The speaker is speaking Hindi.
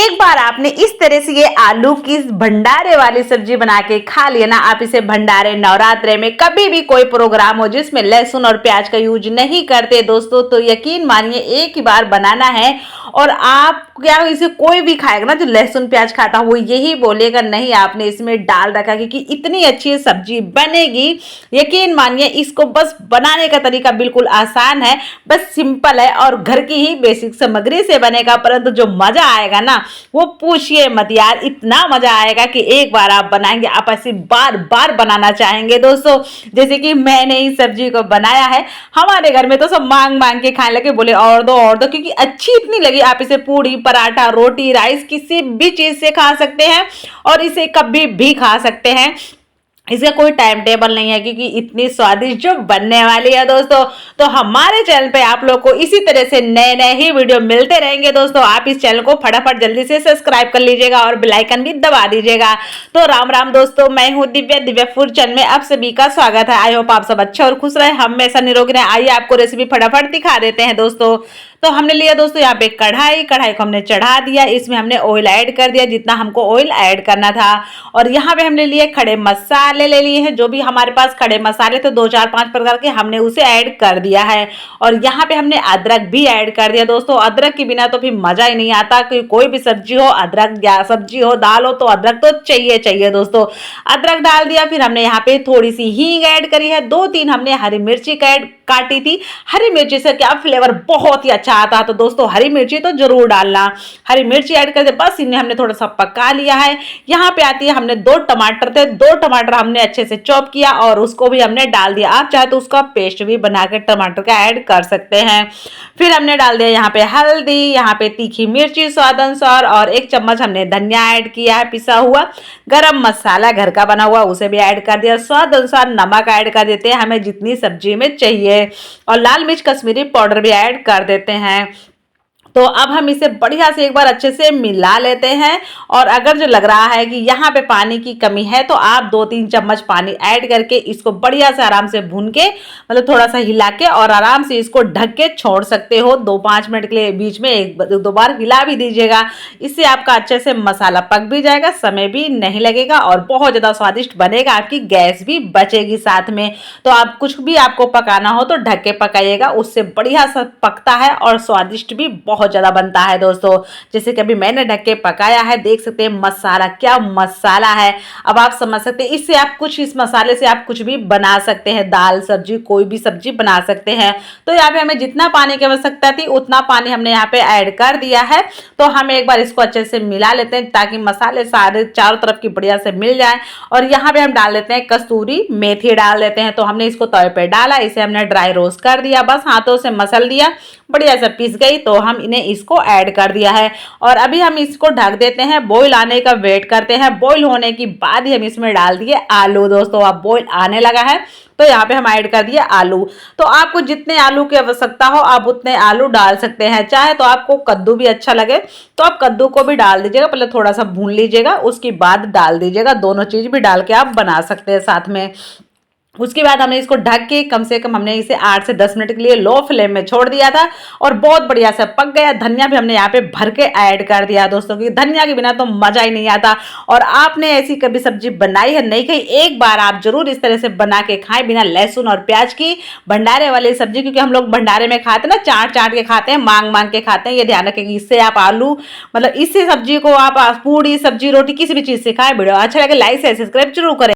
एक बार आपने इस तरह से ये आलू की भंडारे वाली सब्जी बना के खा लिया ना, आप इसे भंडारे नवरात्रे में कभी भी कोई प्रोग्राम हो जिसमें लहसुन और प्याज का यूज नहीं करते दोस्तों, तो यकीन मानिए एक ही बार बनाना है और आप क्या इसे कोई भी खाएगा ना जो लहसुन प्याज खाता हो वो यही बोलेगा नहीं आपने इसमें डाल रखा, क्योंकि इतनी अच्छी सब्जी बनेगी। यकीन मानिए इसको बस बनाने का तरीका बिल्कुल आसान है, बस सिंपल है और घर की ही बेसिक सामग्री से बनेगा, परंतु जो मजा आएगा ना वो पूछिए मत यार, इतना मजा आएगा कि एक बार आप बनाएंगे आप ऐसे बार बार बनाना चाहेंगे दोस्तों। जैसे कि मैंने इस सब्जी को बनाया है, हमारे घर में तो सब मांग मांग के खाने लगे, बोले और दो, क्योंकि अच्छी इतनी लगी। आप इसे पूड़ी पराठा रोटी राइस किसी भी चीज से खा सकते हैं और इसे कभी भी खा सकते हैं, इसका कोई टाइम टेबल नहीं है, क्योंकि इतनी स्वादिष्ट जो बनने वाली है दोस्तों। तो हमारे चैनल पे आप लोग को इसी तरह से नए नए ही वीडियो मिलते रहेंगे दोस्तों। आप इस चैनल को फटाफट जल्दी से सब्सक्राइब कर लीजिएगा और बेल आइकन भी दबा दीजिएगा। तो राम राम दोस्तों, मैं हूँ दिव्या फूड चैनल में आप सभी का स्वागत है। आई होप आप सब अच्छे और खुश रहे, हमेशा निरोगी रहे। आइए आपको रेसिपी फटाफट दिखा देते हैं दोस्तों। तो हमने लिया दोस्तों यहाँ पे कढ़ाई को हमने चढ़ा दिया, इसमें हमने ऑयल ऐड कर दिया जितना हमको ऑयल ऐड करना था। और यहाँ पे हमने लिए खड़े मसाले ले लिए हैं, जो भी हमारे पास खड़े मसाले तो 2 4 5 प्रकार के हमने उसे ऐड कर दिया है। और यहाँ पे हमने अदरक भी ऐड कर दिया दोस्तों। अदरक के बिना तो फिर मजा ही नहीं आता, कोई भी सब्जी हो अदरक, या सब्जी हो दाल हो तो अदरक तो चाहिए दोस्तों। अदरक डाल दिया, फिर हमने यहाँ पे थोड़ी सी हींग ऐड करी है, 2 3 हमने हरी मिर्ची काटी थी। हरी मिर्ची से क्या फ्लेवर बहुत ही अच्छा आता है, तो दोस्तों हरी मिर्ची तो जरूर डालना। हरी मिर्ची ऐड कर दे, बस इन्हें हमने थोड़ा सा पका लिया है। यहाँ पे आती है, हमने 2 टमाटर थे, 2 टमाटर हमने अच्छे से चॉप किया और उसको भी हमने डाल दिया। आप चाहे तो उसका पेस्ट भी बनाकर टमाटर का ऐड कर सकते हैं। फिर हमने डाल दिया यहाँ पे हल्दी, यहाँ पे तीखी मिर्ची स्वाद अनुसार, और 1 चम्मच हमने धनिया ऐड किया है पिसा हुआ। गरम मसाला घर का बना हुआ उसे भी ऐड कर दिया। स्वाद अनुसार नमक ऐड कर देते हैं हमें जितनी सब्जी में चाहिए, और लाल मिर्च कश्मीरी पाउडर भी ऐड कर देते हैं। तो अब हम इसे बढ़िया से एक बार अच्छे से मिला लेते हैं। और अगर जो लग रहा है कि यहाँ पे पानी की कमी है तो आप 2 3 चम्मच पानी ऐड करके इसको बढ़िया से आराम से भून के, मतलब थोड़ा सा हिला के और आराम से इसको ढक के छोड़ सकते हो। 2 5 मिनट के लिए बीच में 1 2 बार हिला भी दीजिएगा, इससे आपका अच्छे से मसाला पक भी जाएगा, समय भी नहीं लगेगा और बहुत ज़्यादा स्वादिष्ट बनेगा, आपकी गैस भी बचेगी साथ में। तो आप कुछ भी आपको पकाना हो तो ढक के पकाइएगा, उससे बढ़िया सा पकता है और स्वादिष्ट भी बहुत ज्यादा बनता है दोस्तों। जैसे कि अभी मैंने ढक के पकाया है, देख सकते हैं मसाला क्या मसाला है। अब आप समझ सकते हैं इससे आप कुछ, इस मसाले से आप कुछ भी बना सकते हैं, दाल सब्जी कोई भी सब्जी बना सकते हैं। तो यहाँ पे हमें जितना पानी की आवश्यकता थी उतना पानी हमने यहाँ पे ऐड कर दिया है। तो हम एक बार इसको अच्छे से मिला लेते हैं ताकि मसाले सारे चारों तरफ की बढ़िया से मिल जाए। और यहाँ पे हम डाल देते हैं कसूरी मेथी डाल देते हैं। तो हमने इसको तवे पे डाला, इसे हमने ड्राई रोस्ट कर दिया, बस हाथों से मसल दिया, बढ़िया से पिस गई। तो हम इन्हें इसको ऐड कर दिया है और अभी हम इसको ढक देते हैं, बॉईल आने का वेट करते हैं। बॉईल होने के बाद ही हम इसमें डाल दिए आलू दोस्तों। अब बॉईल आने लगा है तो यहाँ पे हम ऐड कर दिए आलू। तो आपको जितने आलू की आवश्यकता हो आप उतने आलू डाल सकते हैं। चाहे तो आपको कद्दू भी अच्छा लगे तो आप कद्दू को भी डाल दीजिएगा, पहले थोड़ा सा भून लीजिएगा उसके बाद डाल दीजिएगा। दोनों चीज भी डाल के आप बना सकते हैं साथ में। उसके बाद हमने इसको ढक के कम से कम हमने इसे 8 से 10 मिनट के लिए लो फ्लेम में छोड़ दिया था और बहुत बढ़िया से पक गया। धनिया भी हमने यहाँ पे भर के ऐड कर दिया दोस्तों, कि धनिया के बिना तो मजा ही नहीं आता। और आपने ऐसी कभी सब्जी बनाई है नहीं खाई, एक बार आप जरूर इस तरह से बना के खाएं बिना लहसुन और प्याज की भंडारे वाली सब्जी, क्योंकि हम लोग भंडारे में खाते हैं ना, चाट के खाते हैं, मांग के खाते हैं। ये ध्यान रखेंगे, इससे आप आलू मतलब इससे सब्जी को आप पूड़ी सब्जी रोटी किसी भी चीज से खाएं। वीडियो अच्छा लगे लाइक से सब्सक्राइब जरूर करें।